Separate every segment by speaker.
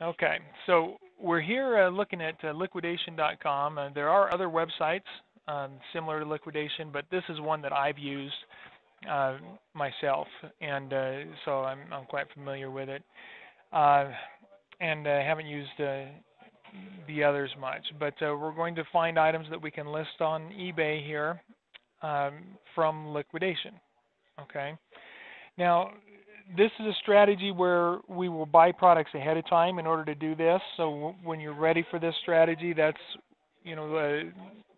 Speaker 1: Okay, so we're here looking at liquidation.com. There are other websites similar to liquidation, but this is one that I've used uh, myself, and so I'm quite familiar with it. Uh, and haven't used the others much. But we're going to find items that we can list on eBay here um, from liquidation. Okay. Now, this is a strategy where we will buy products ahead of time in order to do this. So when you're ready for this strategy, that's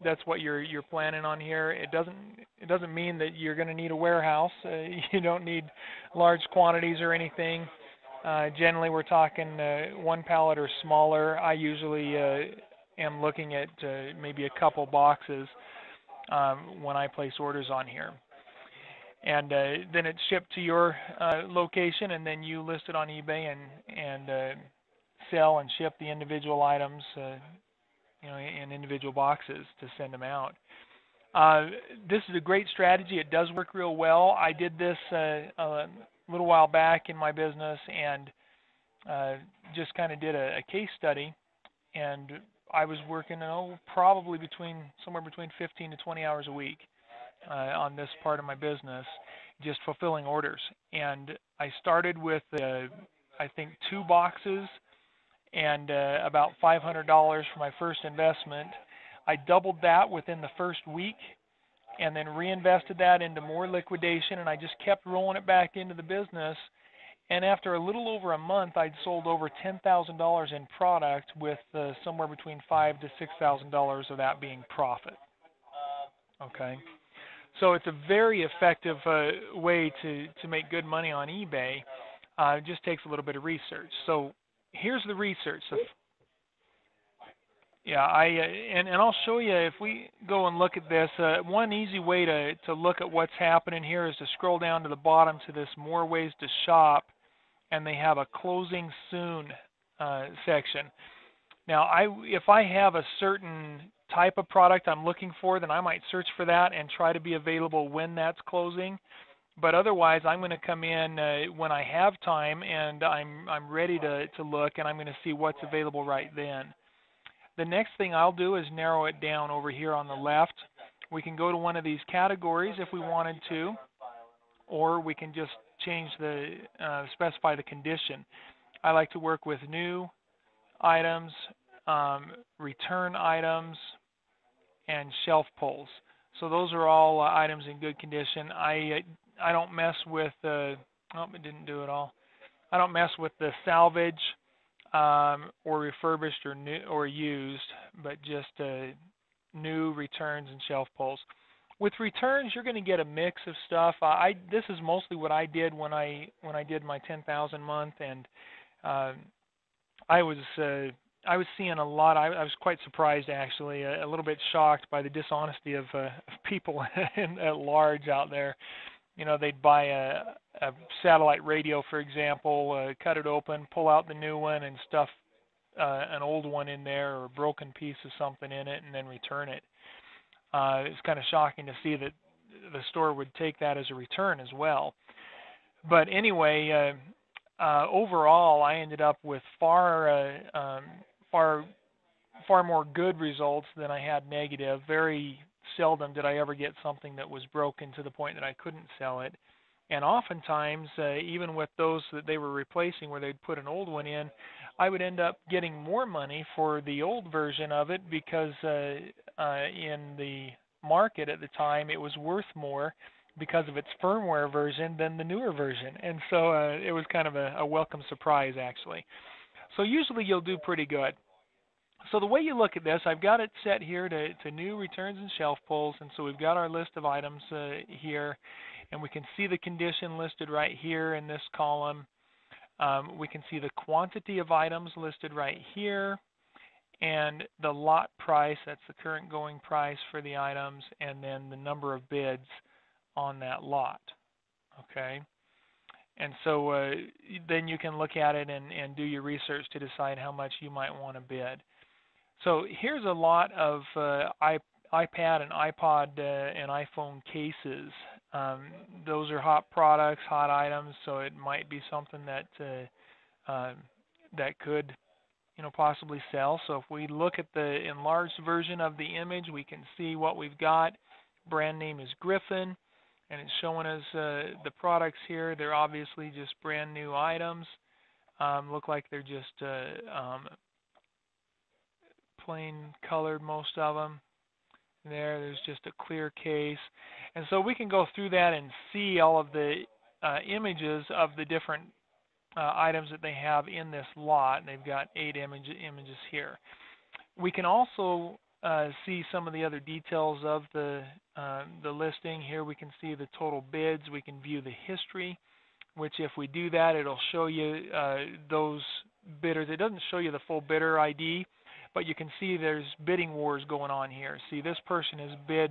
Speaker 1: that's what you're planning on here. It doesn't mean that you're going to need a warehouse. You don't need large quantities or anything. Generally, we're talking one pallet or smaller. I usually am looking at maybe a couple boxes when I place orders on here. And then it's shipped to your location, and then you list it on eBay and sell and ship the individual items, in individual boxes to send them out. Uh, this is a great strategy. It does work real well. I did this a little while back in my business, and uh, just kind of did a case study, and I was working, probably somewhere between 15 to 20 hours a week on this part of my business, just fulfilling orders. And I started with, I think, two boxes and about $500 for my first investment. I doubled that within the first week and then reinvested that into more liquidation, and I just kept rolling it back into the business. And after a little over a month, I'd sold over $10,000 in product with somewhere between $5,000 to $6,000 of that being profit. Okay. So it's a very effective way to make good money on eBay. It just takes a little bit of research. So here's the research. So, yeah, and I'll show you if we go and look at this. One easy way to look at what's happening here is to scroll down to the bottom to this More Ways to Shop, and they have a Closing Soon section. Now, if I have a certain type of product I'm looking for, then I might search for that and try to be available when that's closing. But otherwise, I'm going to come in when I have time and I'm ready to look, and I'm going to see what's available right then. The next thing I'll do is narrow it down over here on the left. We can go to one of these categories if we wanted to, or we can just change specify the condition. I like to work with new items, return items, and shelf pulls. So those are all items in good condition. I don't mess with it didn't do it all. I don't mess with the salvage or refurbished or new or used, but just new returns and shelf pulls. With returns, you're going to get a mix of stuff. This is mostly what I did when I did my 10,000 month, and I was seeing a lot. I was quite surprised, actually, a little bit shocked by the dishonesty of people at large out there. They'd buy a satellite radio, for example, cut it open, pull out the new one, and stuff an old one in there or a broken piece of something in it, and then return it. It's kind of shocking to see that the store would take that as a return as well. But anyway, overall, I ended up with far more good results than I had negative. Very seldom did I ever get something that was broken to the point that I couldn't sell it. And oftentimes, even with those that they were replacing where they'd put an old one in, I would end up getting more money for the old version of it because in the market at the time it was worth more because of its firmware version than the newer version. And so it was kind of a welcome surprise, actually. So usually you'll do pretty good. So the way you look at this, I've got it set here to new returns and shelf pulls, and so we've got our list of items here, and we can see the condition listed right here in this column. We can see the quantity of items listed right here, and the lot price, that's the current going price for the items, and then the number of bids on that lot. Okay. And so then you can look at it and do your research to decide how much you might want to bid. So here's a lot of iPad and iPod and iPhone cases. Those are hot products, hot items, so it might be something that that could possibly sell. So if we look at the enlarged version of the image, we can see what we've got. Brand name is Griffin, and it's showing us the products here. They're obviously just brand new items. Look like they're just plain colored, most of them. There's just a clear case. And so we can go through that and see all of the images of the different items that they have in this lot. They've got 8 images here. We can also see some of the other details of the listing. Here we can see the total bids. We can view the history, which if we do that, it'll show you those bidders. It doesn't show you the full bidder ID, but you can see there's bidding wars going on here. See, this person has bid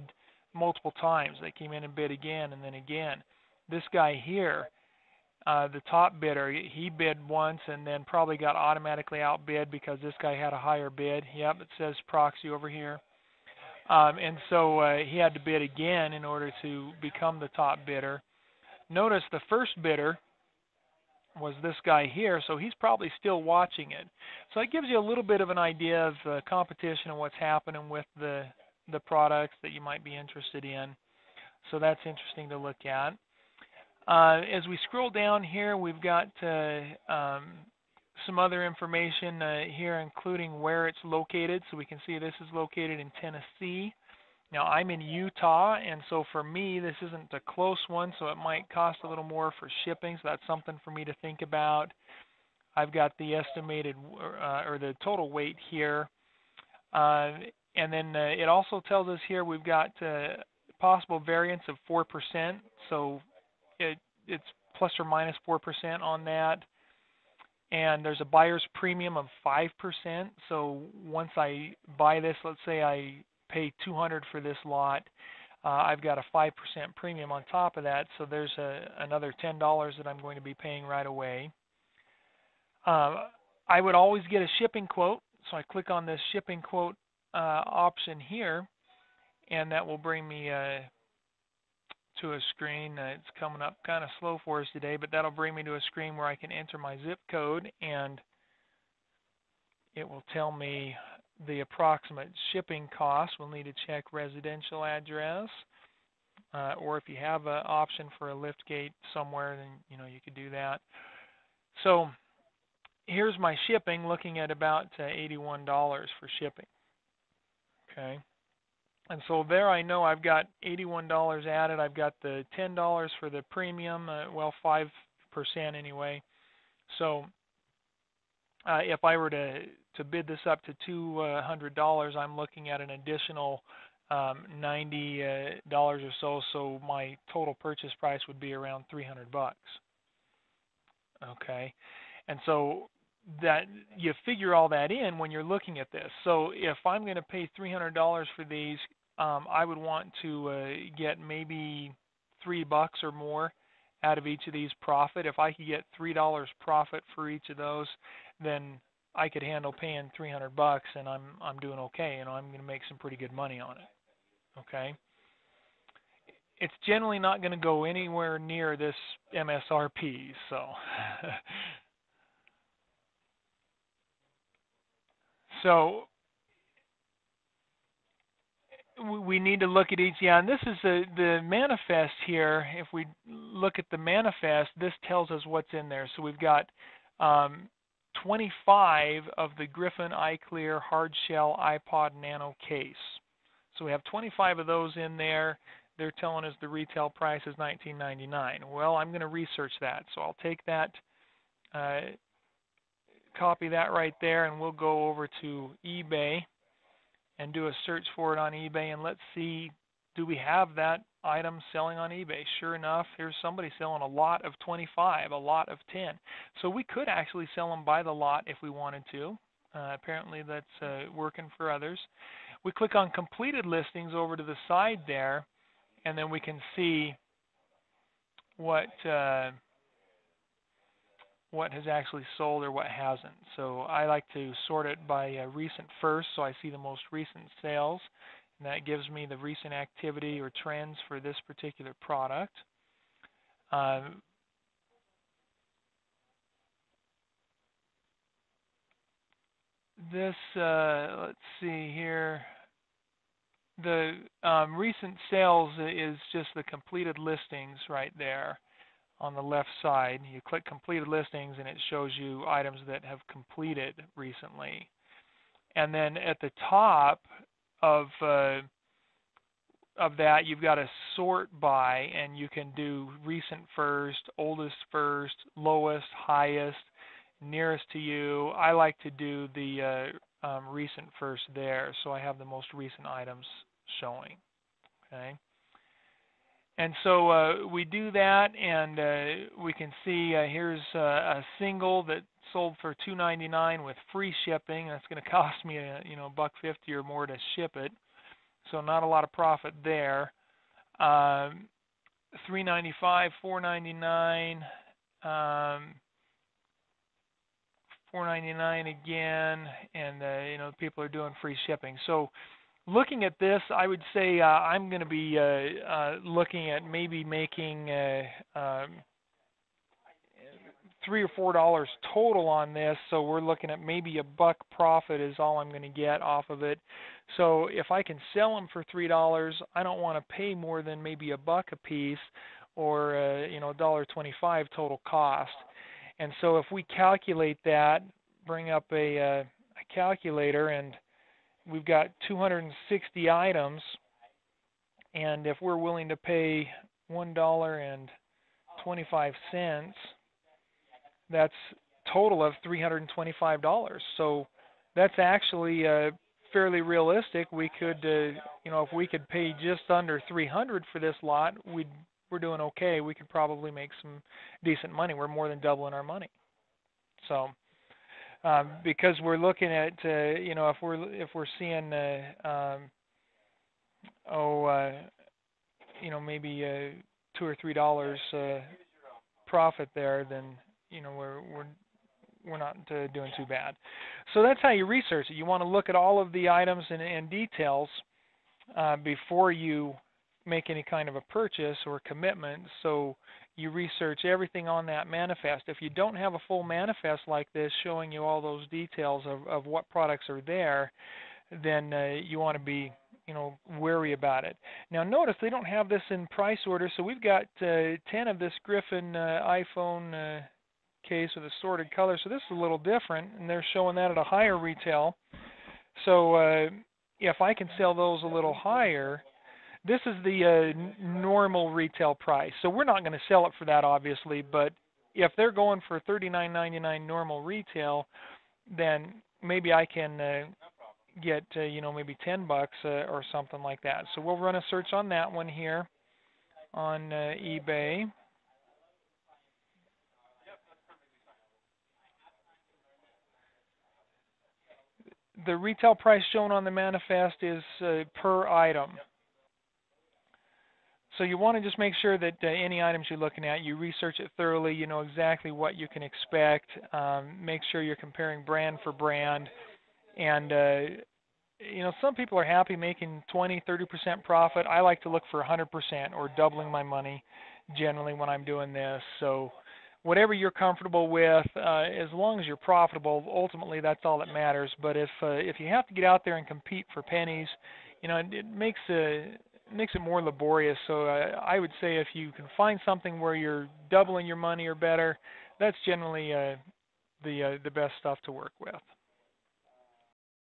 Speaker 1: multiple times. They came in and bid again and then again. This guy here, the top bidder, he bid once and then probably got automatically outbid because this guy had a higher bid. Yep, it says proxy over here. And so he had to bid again in order to become the top bidder. Notice the first bidder was this guy here, so he's probably still watching it. So it gives you a little bit of an idea of competition and what's happening with the products that you might be interested in. So that's interesting to look at. As we scroll down here, we've got some other information here, including where it's located. So we can see this is located in Tennessee. Now, I'm in Utah, and so for me, this isn't a close one, so it might cost a little more for shipping, so that's something for me to think about. I've got the estimated, or the total weight here. And then it also tells us here we've got possible variance of 4%, so it's plus or minus 4% on that. And there's a buyer's premium of 5%, so once I buy this, let's say I pay $200 for this lot, I've got a 5% premium on top of that, so there's another $10 that I'm going to be paying right away. I would always get a shipping quote, so I click on this shipping quote option here, and that will bring me to a screen. It's coming up kind of slow for us today, but that'll bring me to a screen where I can enter my zip code, and it will tell me the approximate shipping cost. We'll need to check residential address, or if you have an option for a lift gate somewhere, then you could do that. So here's my shipping, looking at about $81 for shipping. Okay, and so there I know I've got $81 added. I've got the $10 for the premium, well, 5% anyway. So if I were to bid this up to $200, I'm looking at an additional $90 or so. So my total purchase price would be around $300. Okay, and so that you figure all that in when you're looking at this. So if I'm going to pay $300 for these, I would want to get maybe $3 or more out of each of these profit. If I could get $3 profit for each of those, then I could handle paying $300, and I'm doing okay. I'm going to make some pretty good money on it. Okay. It's generally not going to go anywhere near this MSRP. So, so we need to look at each. Yeah, and this is the manifest here. If we look at the manifest, this tells us what's in there. So we've got 25 of the Griffin iClear hard shell iPod Nano case. So we have 25 of those in there. They're telling us the retail price is $19.99. Well, I'm going to research that. So I'll take that, copy that right there, and we'll go over to eBay and do a search for it on eBay, and let's see, do we have that item selling on eBay? Sure enough, here's somebody selling a lot of 25, a lot of 10. So we could actually sell them by the lot if we wanted to. Apparently that's working for others. We click on completed listings over to the side there, and then we can see what has actually sold or what hasn't. So I like to sort it by recent first, so I see the most recent sales, and that gives me the recent activity or trends for this particular product. this, let's see here. The recent sales is just the completed listings right there on the left side. You click completed listings and it shows you items that have completed recently. And then at the top of that, you've got a sort by, and you can do recent first, oldest first, lowest, highest, nearest to you. I like to do the recent first there, so I have the most recent items showing. Okay, and so we do that, and we can see here's a single that sold for $2.99 with free shipping. That's going to cost me $1.50 or more to ship it. So not a lot of profit there. $3.95, $4.99, $4.99 again, and people are doing free shipping. So looking at this, I would say I'm going to be looking at maybe making $3 or $4 total on this. So we're looking at maybe $1 profit is all I'm going to get off of it. So if I can sell them for $3, I don't want to pay more than maybe $1 a piece, or $1.25 total cost. And so if we calculate that, bring up a calculator, and we've got 260 items, and if we're willing to pay $1.25, that's a total of $325. So that's actually fairly realistic. We could, if we could pay just under $300 for this lot, we're doing okay. We could probably make some decent money. We're more than doubling our money. So because we're looking at, if we're seeing, maybe $2 or $3 profit there, then we're not doing too bad. So that's how you research it. You want to look at all of the items and details before you make any kind of a purchase or commitment. So you research everything on that manifest. If you don't have a full manifest like this showing you all those details of what products are there, then you want to be wary about it. Now notice they don't have this in price order, so we've got 10 of this Griffin iPhone case with assorted colors. So this is a little different, and they're showing that at a higher retail. So if I can sell those a little higher, this is the normal retail price. So we're not going to sell it for that, obviously, but if they're going for $39.99 normal retail, then maybe I can get maybe $10 or something like that. So we'll run a search on that one here on eBay. The retail price shown on the manifest is per item. So you want to just make sure that any items you're looking at, you research it thoroughly, you know exactly what you can expect. Make sure you're comparing brand for brand. And, some people are happy making 20, 30% profit. I like to look for 100% or doubling my money generally when I'm doing this. So whatever you're comfortable with, as long as you're profitable, ultimately that's all that matters. But if you have to get out there and compete for pennies, it makes it more laborious. So I would say if you can find something where you're doubling your money or better, that's generally the best stuff to work with.